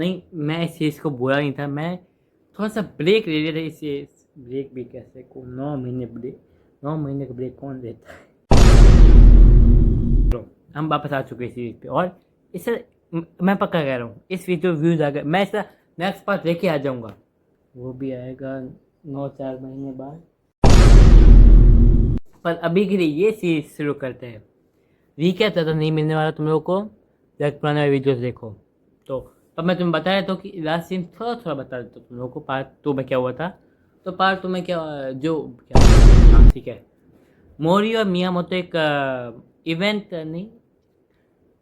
नहीं, मैं इस चीज़ को बोला नहीं था, मैं थोड़ा सा ब्रेक ले लिया था। इसे ब्रेक भी कैसे को 9 महीने ब्रेक, 9 महीने का ब्रेक कौन देता है। तो हम वापस आ चुके हैं सीरीज पे, और इससे मैं पक्का कह रहा हूँ इस वीडियो व्यूज़ आ गए, मैं इसका नेक्स्ट पार्ट लेके आ जाऊँगा। वो भी आएगा 9-4 महीने बाद। पर अभी के लिए ये सीरीज शुरू करते हैं। रिकैप ज़्यादा नहीं मिलने वाला तुम लोगों को, जब पुराने वीडियोस देखो तो। अब मैं तुम्हें बता देता हूँ कि लास्ट सीन थोड़ा थोड़ा बता देता हूँ तुम लोगों को, पार्ट 2 में क्या हुआ था। तो पार्ट 2 में क्या जो क्या, हाँ ठीक है, मोरी और मिया मोतो एक इवेंट नहीं,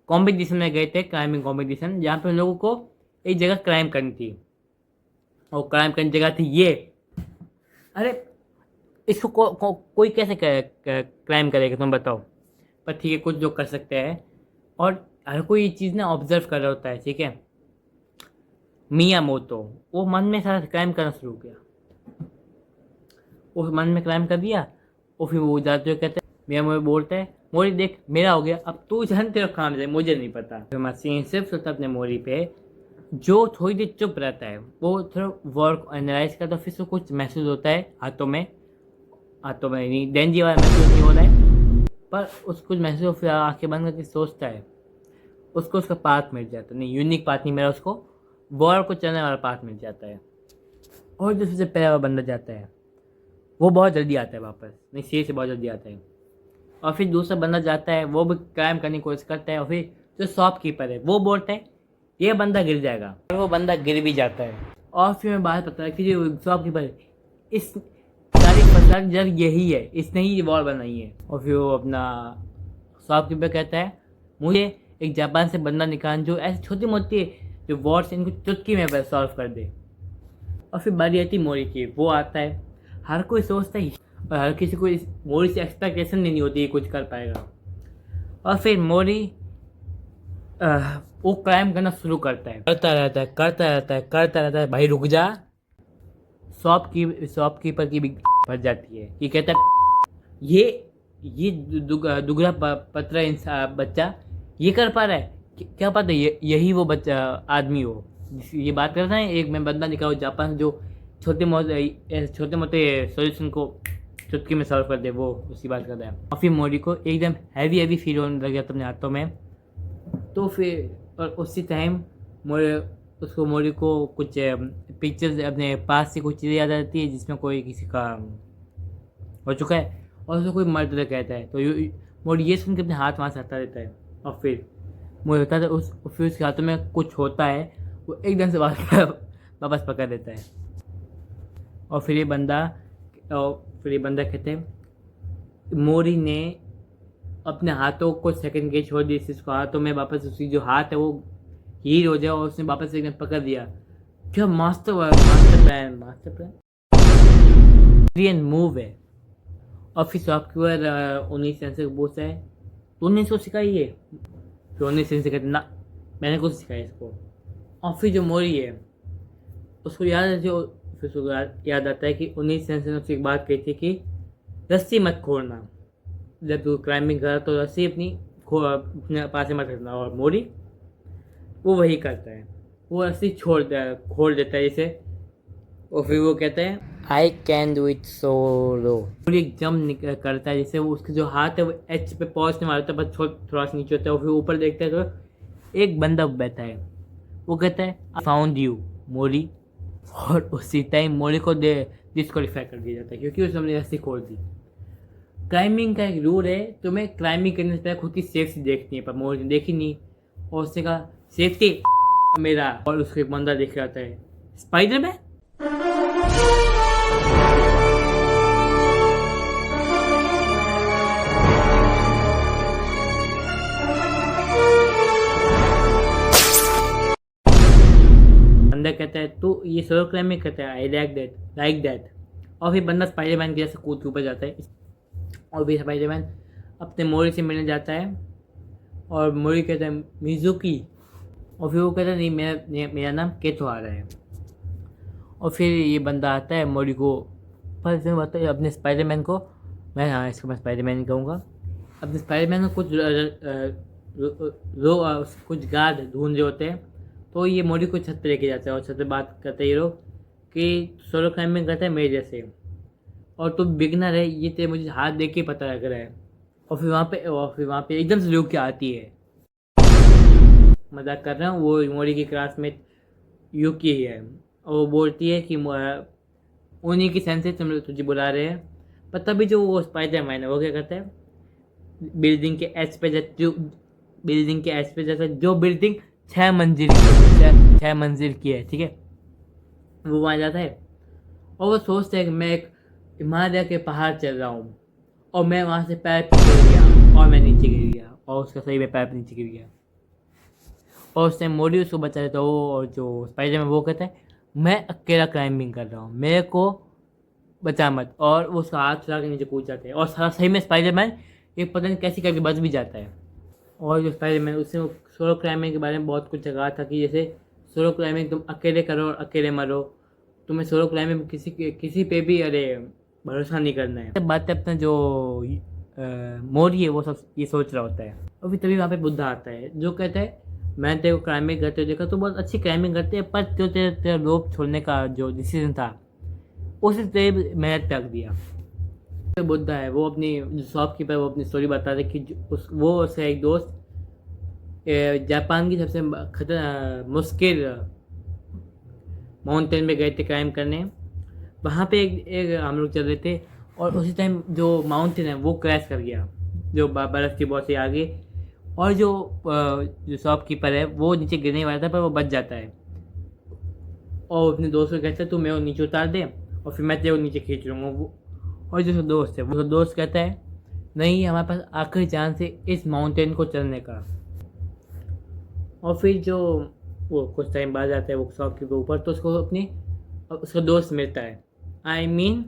कॉम्पिटिशन में गए थे, क्राइमिंग कॉम्पिटिशन, जहाँ पे उन लोगों को एक जगह क्राइम करनी थी। और क्राइम करने जगह थी ये। अरे इसको कोई कैसे क्राइम करेगा तुम बताओ। पर ठीक है, कुछ लोग कर सकते हैं, और हर कोई ये चीज़ ना ऑब्जर्व कर रहा होता है, ठीक है। मिया मोतो वो मन में सारा क्राइम करना शुरू किया, वो मन में क्राइम कर दिया। और फिर वो जाते हुए कहते हैं, मियाँ मोरी बोलता है, मोरी देख मेरा हो गया, अब तू जान तेरा काम है, मुझे नहीं पता। फिर मसीन सिर्फ सोचता अपने मोरी पे, जो थोड़ी देर चुप रहता है, वो थोड़ा वर्क एनालाइज करता है, फिर उसको कुछ महसूस होता है हाथों में, हाथों में नहीं, डेंजी वाला महसूस नहीं हो रहा है, पर उसको कुछ महसूस, फिर आंखें बंद करके सोचता है, उसको उसका पाथ मिल जाता है, नहीं यूनिक पाथ नहीं मिला उसको, वॉर को चलने वाला पाथ मिल जाता है। और जो सबसे पहला वाला बंदा जाता है, वो बहुत जल्दी आता है वापस, नहीं शेर से बहुत जल्दी आता है। और फिर दूसरा बंदा जाता है, वो भी क्राइम करने की कोशिश करता है, और फिर जो शॉपकीपर है वो बोलता है ये बंदा गिर जाएगा, और वो बंदा गिर भी जाता है। और फिर मैं बात पता है कि जो शॉपकीपर है, इस सारी फसल जड़ यही है, इसने ही वॉल बनाई है। और फिर वो अपना शॉपकीपर कहता है, मुझे एक जापान से बंदा निकाल जो ऐसी छोटी मोटी जो वॉर्ड्स इनको चुटकी में सॉल्व कर दे। और फिर बारी आती मोरी की, वो आता है। हर कोई सोचता है, और हर किसी को इस मोरी से एक्सपेक्टेशन नहीं होती है कुछ कर पाएगा। और फिर मोरी वो क्राइम करना शुरू करता है, करता रहता है, करता रहता है, करता रहता है। भाई रुक जा। शॉपकीपर की भी फंस जाती है। ये कहता है ये दुगला पतरा इंसान बच्चा ये कर पा रहा है, क्या पता यही वो बच्चा आदमी हो। ये बात करता है, एक मैं बंदा निकालो जापान जो छोटे मोटे सॉल्यूशन को चुटकी में सॉल्व कर दे, वो उसी बात करता है। और फिर मोरी को एकदम हैवी हैवी फील होने लग जाता अपने हाथों में। तो फिर और उसी टाइम मोरी को कुछ पिक्चर्स अपने पास से कुछ चीज़ें याद आती है, जिसमें कोई किसी का हो चुका है, और उसको कोई मर्द कहता है। तो मोरी ये सुन के अपने हाथ वहाँ से हटा देता है। और फिर मुझे होता है फिर उसके हाथों में कुछ होता है, वो एकदम से वापस पकड़ देता है। और फिर ये बंदा कहते हैं, मोरी ने अपने हाथों को सेकंड के छोड़ दिया, इसको हाथों में वापस उसकी जो हाथ है वो हील हो जाए, और उसने वापस एकदम पकड़ दिया। क्या मास्टर प्लान मूव है। और फिर सॉफ्टवेयर 19 सेंसर को पूछता है, तूने इसको सिखाई है? फिर 19 सेंसर कहते ना, मैंने कुछ सिखाया इसको। और फिर जो मोरी है उसको याद है, जो फिर उसको याद आता है कि 19 सेंसर ने उससे एक बात कही थी कि रस्सी मत खोलना, जब तू क्लाइंबिंग कर तो रस्सी अपने पास मत रखना। और मोरी वो वही करता है, वो रस्सी खोल देता है इसे। और फिर वो कहता है I can do it solo. Mori एक जंप करता है, जिससे वो उसके जो हाथ है वो एच पे पहुंचने वाला होता है, बस थोड़ा सा नीचे होता है। और फिर ऊपर देखता है तो एक बंदा बैठा है, वो कहता है आई फाउंड यू मोरी। और उसी टाइम मोरी को डिस्क्वालीफाई कर दिया जाता है, क्योंकि उसने रस्सी खोल दी। क्लाइंबिंग का एक रूल है, तुम्हें क्लाइंबिंग करने से पहले खुद की सेफ्टी देखनी है, पर मोरी ने देखी नहीं। और उसने कहा सेफ्टी मेरा। और उसको एक बंदा देख रहा था, स्पाइडरमैन। बंदा कहता है तू ये सोलो क्लाइंबिंग करता है, आई लाइक दैट। और फिर बंदा स्पाइडरमैन के जैसे कूद के ऊपर जाता है। और फिर स्पाइडरमैन अपने मोरी से मिलने जाता है, और मोरी कहता है मिजुकी। और फिर वो कहता है नहीं, मेरा नाम केतोहारा है। और फिर ये बंदा आता है मोरी को, पर इसमें बताइए अपने स्पाइडरमैन को, इसको मैं स्पाइडरमैन ही कहूँगा, अपने स्पाइडरमैन को कुछ गार्ड ढूंढ रहे होते हैं। तो ये मोरी को छत पे लेके जाता है और छत पे बात करते हैं ये लोग कि सोलो क्लाइंबिंग करता है मेरे जैसे, और तू बिगनर है ये तेरे मुझे हाथ देख के पता लग रहा है। और फिर वहाँ पे एकदम से रुक के आती है, मजाक कर रहा हूँ, वो मोरी की क्लासमेट यूकी ही है, और वो बोलती है कि उन्हीं की सेंस से तुझे बुला रहे हैं। पर तभी जो वो स्पाइडरमैन है वो क्या करता है, बिल्डिंग के एच पे जो बिल्डिंग के एच पे जाता है, जो बिल्डिंग 6 मंजिल की है, 6 मंजिल की है, ठीक है, वो वहाँ जाता है और वो सोचता है कि मैं एक हिमालय के पहाड़ चल रहा हूँ, और मैं वहाँ से पैर गिर गया और मैं नीचे गिर गया, और उसका सही में पैर नीचे गिर गया, और उस टाइम मोडी उसको बचा लेता है। वो और जो स्पाइडर में वो कहता है मैं अकेला क्लाइंबिंग कर रहा हूँ, मेरे को बचा मत, और वो उसका हाथ चला के नीचे कूद जाते हैं, और सारा सही में स्पाइडरमैन एक पता नहीं कैसी करके बच भी जाता है। और जो स्पाइडरमैन उसने सोलो क्लाइंबिंग के बारे में बहुत कुछ कहा था कि जैसे सोलो क्लाइंबिंग तुम अकेले करो और अकेले मरो, तुम्हें सोलो क्लाइंबिंग में किसी पे भी अरे भरोसा नहीं करना है। बात है अपना जो मोरी है वो सब ये सोच रहा होता है, और फिर तभी वहाँ पे बुद्धा आता है जो कहता है मैंने तेरे को क्लाइंबिंग करते हुए देखा, तो बहुत अच्छी क्लाइंबिंग करते हैं, पर जो तेरा रोप छोड़ने का जो डिसीजन था उसे तेरे मेहनत त्याग दिया। तो बुद्धा है वो अपनी जो शॉपकीपर वो अपनी स्टोरी बताते कि वो उसका एक दोस्त जापान की सबसे मुश्किल माउंटेन में गए थे क्लाइंब करने। वहाँ पे एक हम लोग चल रहे थे, और उसी टाइम जो माउंटेन है वो क्रैश कर गया, जो बर्फ़ की बहुत सी आगे, और जो शॉपकीपर है वो नीचे गिरने वाला था पर वो बच जाता है, और अपने दोस्त को कहता है तू मेरे को नीचे उतार दे और फिर मैं तेरे को नीचे खींच लूँगा। वो और जो दोस्त है वो दोस्त कहता है नहीं हमारे पास आखिरी चांस है इस माउंटेन को चलने का। और फिर जो वो कुछ टाइम बाद जाता है वो शॉपकीपर ऊपर, तो उसका दोस्त मिलता है, आई मीन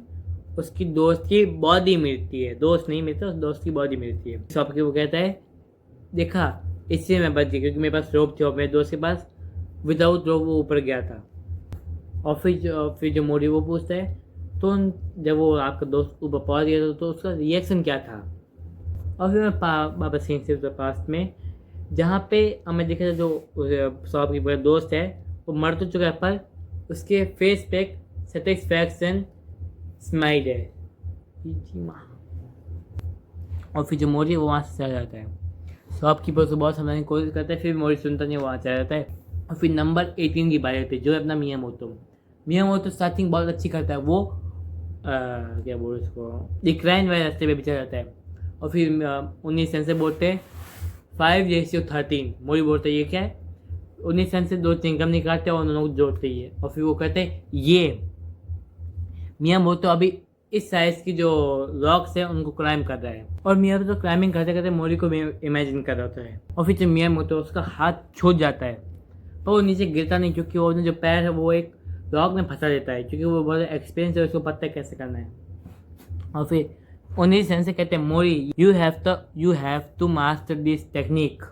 उसकी दोस्त की बॉडी मिलती है, दोस्त नहीं मिलता, उस दोस्त की बॉडी मिलती है। शॉपकीपर वो कहता है देखा इससे मैं बच गया क्योंकि मेरे पास रोप थी और मेरे दोस्त के पास विदाउट रोप वो ऊपर गया था। और फिर जो मोरी वो पूछता है तो जब वो आपका दोस्त ऊपर पहुंच गया था तो उसका रिएक्शन क्या था। और फिर मैं वापस सीन से पास में जहाँ पे हमें देखा था जो शॉपकीपर दोस्त है वो मर तो चुका है पर उसके फेस पे एक सेटिस्फैक्शन स्माइल है। और फिर जो मोरी वो वहाँ से चला जाता है, शॉपकीपर को बहुत समझाने की कोशिश करता है, फिर मोरी सुनता नहीं वहाँ चला जाता है। और फिर नंबर 18 की बारी होती है जो है अपना मियामोतो स्टार्टिंग बहुत अच्छी करता है, वो क्या बोल उसको डिक्लाइन वाले रास्ते पे भी चला जाता है। और फिर 19 सेंस से बोलते हैं 5:13, मोरी बोलते हैं ये क्या है, 19 सेंस से 2 चिंगम निकालते हैं और उन लोग जोड़ते ही है। और फिर वो कहते हैं ये मियामोतो अभी इस साइज की जो रॉक्स है उनको क्लाइंब कर रहा है, और मियामोतो क्लाइंबिंग करते करते मोरी को इमेजिन कर रहा होता है। और फिर जब मियामोतो उसका हाथ छूट जाता है पर वो नीचे गिरता नहीं क्योंकि वो जो पैर है वो एक रॉक में फंसा देता है, क्योंकि वो बहुत एक्सपीरियंस है, उसको पता है कैसे करना है। और फिर उन्हीं सेंस से कहते हैं Mori you have to master this technique.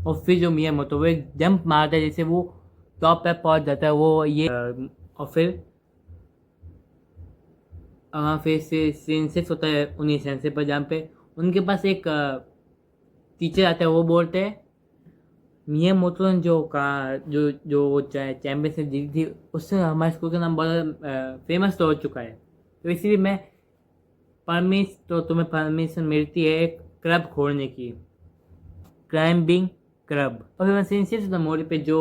और फिर जो मियामोतो वो एक जंप मारता है जैसे वो टॉप पे पहुंच जाता है वो ये। और फिर सेंसेस होता है उन्हीं सेंसे पर जहाँ पे उनके पास एक टीचर आता है, वो बोलते हैं मियामोतो ने जो चैंपियनशिप जीती थी उससे हमारे स्कूल का नाम बहुत फेमस तो हो चुका है, तो इसीलिए तुम्हें परमिशन मिलती है एक क्लब खोलने की, क्लाइंबिंग क्लब। और फिर मैं सिंसियर था मोरी पे जो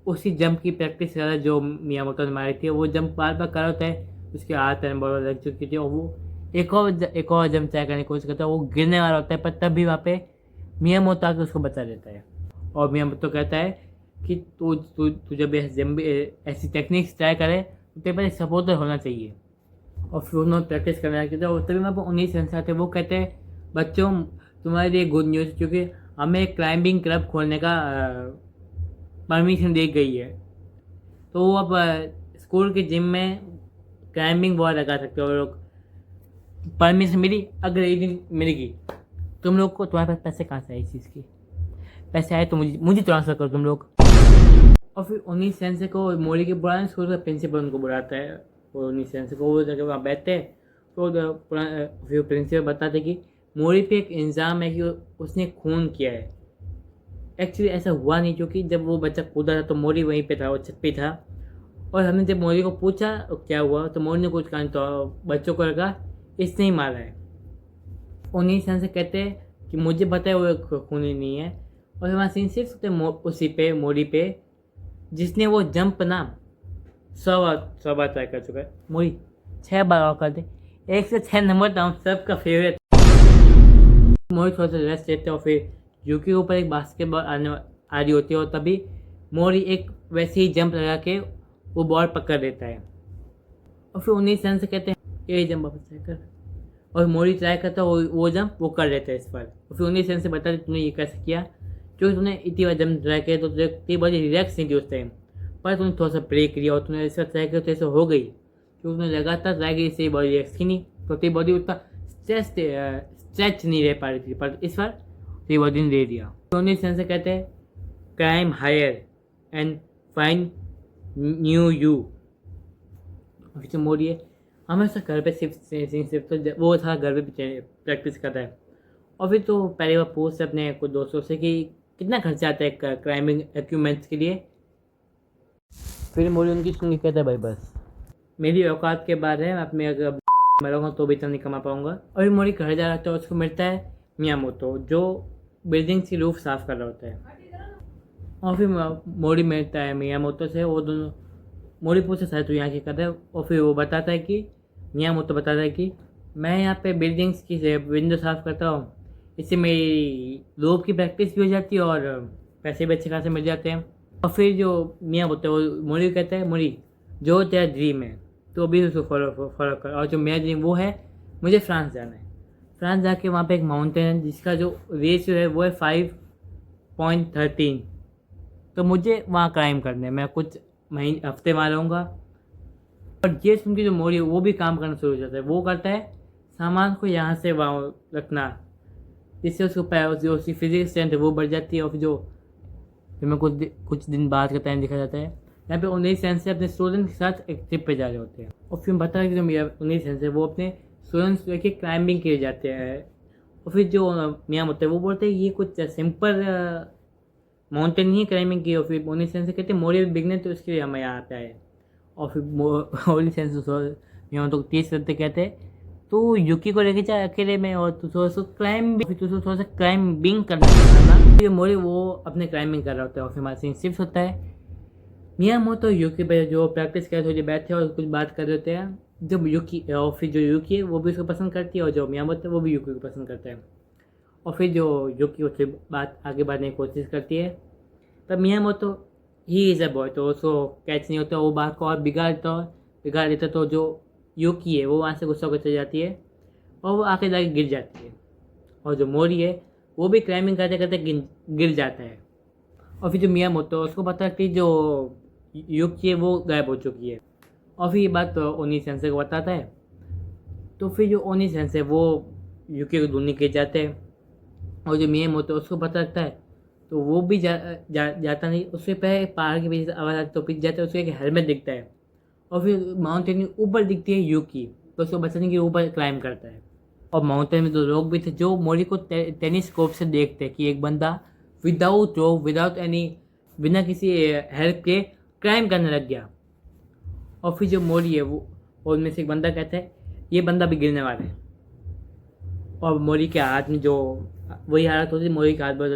उसी जंप की प्रैक्टिस कर रहा है जो मियामोतो ने मारी थी, वो जंप बार बार कर रहा होता है, उसके हाथ पैर बहुत लग चुकी थी, और वो एक और जंप ट्राई करने की कोशिश करता है, वो गिरने वाला होता है पर तब भी वहाँ पे मियामोतो आके उसको बचा देता है। और मियामोतो कहता है कि तू जब ऐसी टेक्निक्स ट्राई करे तो तेरे पास एक सपोर्टर होना चाहिए। और फिर उन्होंने प्रैक्टिस करने लगे थे, और तभी वहाँ पर 19 सेंस आते, वो कहते हैं बच्चों तुम्हारे लिए गुड न्यूज़, क्योंकि हमें एक क्लाइंबिंग क्लब खोलने का परमिशन दी गई है, तो वो अब स्कूल के जिम में क्लाइंबिंग वॉल लगा सकते हो लोग, परमिशन मिली। अगर एक दिन मिलेगी तुम लोग को, तुम्हारे पास पैसे कहाँ से आए इस चीज़ की, पैसे आए तो मुझे ट्रांसफ़र करो तुम लोग। और फिर 19 सेंस को मोरी के पुराने स्कूल का प्रिंसिपल उनको बुलाता है, और 19 सेंस को वो जगह वहाँ बैठते हैं, तो फिर प्रिंसिपल बताते कि मोरी पे एक इल्ज़ाम है कि उसने खून किया है, एक्चुअली ऐसा हुआ नहीं, क्योंकि जब वो बच्चा कूदा था तो मोरी वहीं पे था, वो छत पे था। और हमने जब मोरी को पूछा क्या हुआ, तो मोरी ने कुछ कहा नहीं, तो बच्चों को लगा इसने ही मारा है। उन्हीं सन से कहते हैं कि मुझे पता है वो खूनी नहीं है। और हमारा सीन सिर्फ होते उसी पे मोरी पे, जिसने वो जंप ना 100 बार ट्राई कर चुका है। मोरी 6 बार और कर दे, 1 से 6 नंबर था हम सबका फेवरेट। मोरी थोड़ा सा रेस्ट लेते हैं और फिर यूकी के ऊपर एक बास्केटबॉल आ रही होती है, और तभी मोरी एक वैसे ही जंप लगा के वो बॉल पकड़ लेता है। और फिर उन्हीं सन से कहते हैं ये जंप वापस ट्राई कर, और मोरी ट्राई करता है वो जंप वो कर लेता है इस बार। और फिर उन्हीं सन से बताते तूने ये कैसे किया, क्योंकि तूने इतनी बार जंप ट्राई किया तो तेरी बॉडी रिलैक्स नहीं थी उस टाइम, पर तूने थोड़ा सा ब्रेक लिया और तूने इस बार ट्राई किया तो ऐसा हो गई, क्योंकि तूने लगातार ट्राई की, इससे बॉडी रिलैक्स की नहीं, तो तेरी बॉडी उतना स्ट्रेच नहीं रह पा रही थी, पर इस बार तेरी बॉडी ने दे दिया। तो उन्हीं सन से कहते हैं climb higher and find new you. फिर मोड़ी है हमेशा घर पे सिर्फ तो वो था घर पे प्रैक्टिस करता है। और फिर तो पहले बार पूछते अपने कुछ दोस्तों से कि कितना खर्चा आता है क्राइमिंग इक्विपमेंट्स के लिए। फिर मोड़ी उनकी सुन के कहता है भाई बस मेरी औकात के बाद है, मैं अगर मरूंगा तो भी इतना नहीं कमा पाऊंगा। और फिर मोड़ी घर जा रहा था, उसको मिलता है मियामोतो जो बिल्डिंग की रूफ साफ कर रहा होता है। और फिर मोड़ी मिलता है मियामोतो से, वो दोनों मोड़ी पूछे शायद तू यहाँ क्या कर रहा है, और फिर वो बताता है कि मियामोतो बताता है कि मैं यहाँ पे बिल्डिंग्स की विंडो साफ़ करता हूँ, इससे मेरी रोप की प्रैक्टिस भी हो जाती है और पैसे भी अच्छे खासे मिल जाते हैं। और फिर जो मियामोतो है वो मोड़ी को कहता है मोड़ी जो तेरा ड्रीम है तो अभी उसको फॉलो कर, और जो मेरा ड्रीम वो है मुझे फ्रांस जाना है। फ्रांस जाके वहाँ पे एक माउंटेन है जिसका जो रेशियो है वो है 5.13, तो मुझे वहाँ क्लाइम करना है। मैं कुछ महीने हफ्ते वहाँ रहूँगा। और ये सुन के जो मोड़ी है वो भी काम करना शुरू हो जाता है, वो करता है सामान को यहाँ से वहाँ रखना, जिससे उसको उसकी फिजिक्स स्ट्रेंथ है वो बढ़ जाती है। और फिर जो फिर मैं कुछ दिन बाद का टाइम दिखा जाता है, यहाँ पे 19 से अपने स्टूडेंट के साथ एक ट्रिप पे जा रहे होते हैं। और फिर बता है कि जो मेरा 19 है वो अपने स्टूडेंट्स लेके क्लाइंबिंग के लिए जाते हैं। और फिर जो मियाँ होते हैं वो बोलते हैं ये कुछ सिंपल माउंटेन नहीं है क्लाइंबिंग की। और फिर मोनी सेंस से कहते हैं मोरी बिगने तो इसके लिए हमें यहाँ पे आए। और फिर मोनी सेंस यहाँ तो 30 करते कहते तू यूकी को लेके जा अकेले में, और तू थोड़ा सा क्लाइंबिंग फिर तू थोड़ा सा क्लाइंबिंग करना ना। ये मोरी वो अपने क्लाइंबिंग कर रहा होता है। और फिर हमारा सीन शिफ्ट होता है मियामोतो यूकी पे जो प्रैक्टिस कर थोड़ी बैठे और कुछ बात कर रहे होते हैं। जब यूकी और फिर जो यूकी है वो भी उसको पसंद करती है, और जो मियामोतो है वो भी यूकी को पसंद करता है। और फिर जो यूकी उससे बात आगे बढ़ने की कोशिश करती है, पर Miyamoto he is a boy तो उसको कैच नहीं होता, वो बात को और बिगाड़ देता। तो जो यूकी है वो वहाँ से गुस्सा होकर चली जाती है और वो आके जाके गिर जाती है। और जो मोरी है वो भी क्लाइंबिंग करते करते गिर जाता है। और फिर जो मियामोतो उसको पता लगती जो यूकी है वो गायब हो चुकी है। और फिर ये बात तो ओनी सेंसे को बताता है। तो फिर जो ओनी सेंसे वो यूकी को ढूंढने के जाते हैं, और जो मियामोतो उसको पता लगता है तो वो भी जाता नहीं। उससे पहले पहाड़ के पीछे आवाज़ आती तो पीछे जाता है, उसको एक हेलमेट दिखता है। और फिर माउंटेन के ऊपर दिखती है यूकी, तो उसको बचाने के ऊपर क्लाइंब करता है। और माउंटेन में दो लोग भी थे जो मोरी को टेलीस्कोप से देखते हैं कि एक बंदा विदाउट रोप विदाउट एनी बिना किसी हेल्प के क्लाइंब करने लग गया। और फिर जो मोरी है वो उनमें से एक बंदा कहता है ये बंदा भी गिरने वाला है। और मोरी के हाथ में जो वही हालत होती है, मोरी के हाथ बहुत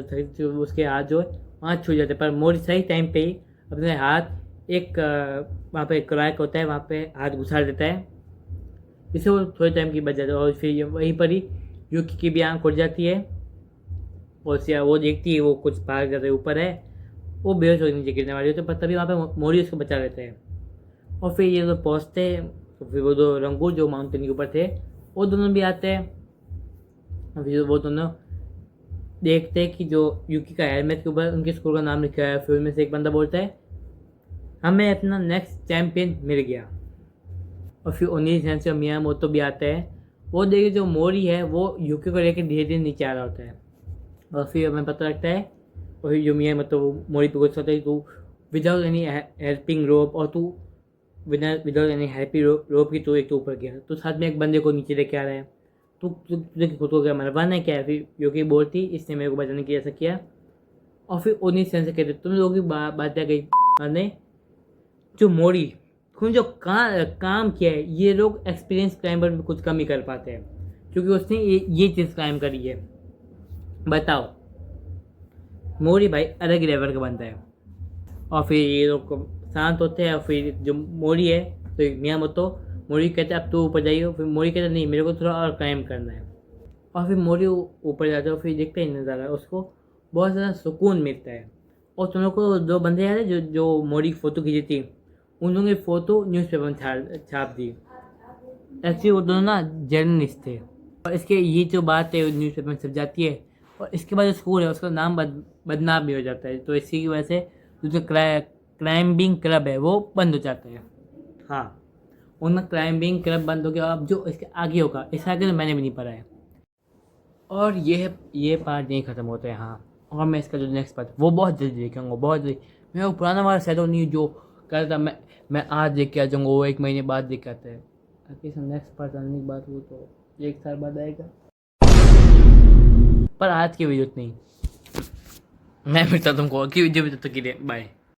उसके हाथ जो है वहाँ छू जाते, पर मोरी सही टाइम पे ही अपने हाथ एक वहाँ पे क्रैक होता है वहाँ पे हाथ घुसा देता है, जिससे वो थोड़े टाइम की बच जाता है। और फिर वहीं पर ही यूकी की भी आँख खुल जाती है, और वो देखती है वो कुछ भाग जाता है ऊपर है, वो बेहोश हो नीचे गिरने वाली होती है, पर तभी वहाँ पे मोरी उसको बचा लेते हैं। और फिर ये लोग पहुँचते हैं तो फिर वो दो रंगूर जो माउंटेन के ऊपर थे वो दोनों भी आते हैं। और फिर वो दोनों देखते हैं कि जो यूकी का हेलमेट के ऊपर उनके स्कूल का नाम लिखा है। फिर उनमें से एक बंदा बोलता है हमें अपना नेक्स्ट चैम्पियन मिल गया। और फिर उन्हीं सेंस से मियामोतो भी आते हैं। वो देखिए जो मोरी है वो यूकी को लेकर धीरे धीरे नीचे आ रहा होता है। और फिर हमें पता लगता है और फिर जो मियामोतो मोरी पे गुस्सा होता है तू विदाउट एनी हेल्पिंग रोप, और तू विदाउट एनी हेल्पिंग रोप की तो एक तो ऊपर गया, तो साथ में एक बंदे को नीचे लेके आ रहा है, तुझे खुद को क्या मरवाना है क्या है। फिर यूकी बोलती इसने मेरे को बचाने की ऐसा किया। और फिर उन्हीं से कहते तुम लोगों की बात क्या गई ने जो मोड़ी खून जो काम किया है, ये लोग एक्सपीरियंस क्राइमर में कुछ कम ही कर पाते हैं, क्योंकि उसने ये चीज़ क्राइम करी है। बताओ, मोरी भाई अलग ही लेवल का बनता है। और फिर ये लोग शांत होते हैं, और फिर जो मोरी है तो मियाँ मोतो मोरी कहते अब तो ऊपर जाइए, फिर मोरी कहते नहीं मेरे को थोड़ा और क्राइम करना है। और फिर मोरी ऊपर जाते हैं, फिर देखते हैं नज़ारा, उसको बहुत ज़्यादा सुकून मिलता है। और तुम लोग को जो बंदे याद है जो मोरी की फ़ोटो खींची थी, उन लोगों की फ़ोटो न्यूज़पेपर में छाप दी। एक्चुअली वो दोनों ना जर्नलिस्ट थे, और इसके ये जो बात है न्यूज़पेपर में छप जाती है, और इसके बाद जो स्कूल है उसका नाम बदनाम भी हो जाता है। तो इसी की वजह से जो क्लाइंबिंग क्लब है वो बंद हो जाता है। हाँ, उनका क्लाइंबिंग क्लब बंद हो गया। अब जो इसके आगे होगा, इसके आगे तो मैंने भी नहीं पढ़ा है। और ये पार्ट नहीं ख़त्म होता है। हाँ, और मैं इसका जो नेक्स्ट पार्ट वो बहुत जल्दी देखूँगा, बहुत जल्दी। मैं वो पुराना वाला सैडो नहीं जो कर रहा था, मैं आज देख के आ जाऊँगा, वो 1 महीने बाद देख के आता है। अगर इसका नेक्स्ट पार्ट आने की बात हो तो 1 साल बाद आएगा। पर आज की वीडियो नहीं, मैं मिलता तुमको अगली वीडियो में, तब तक के लिए बाय।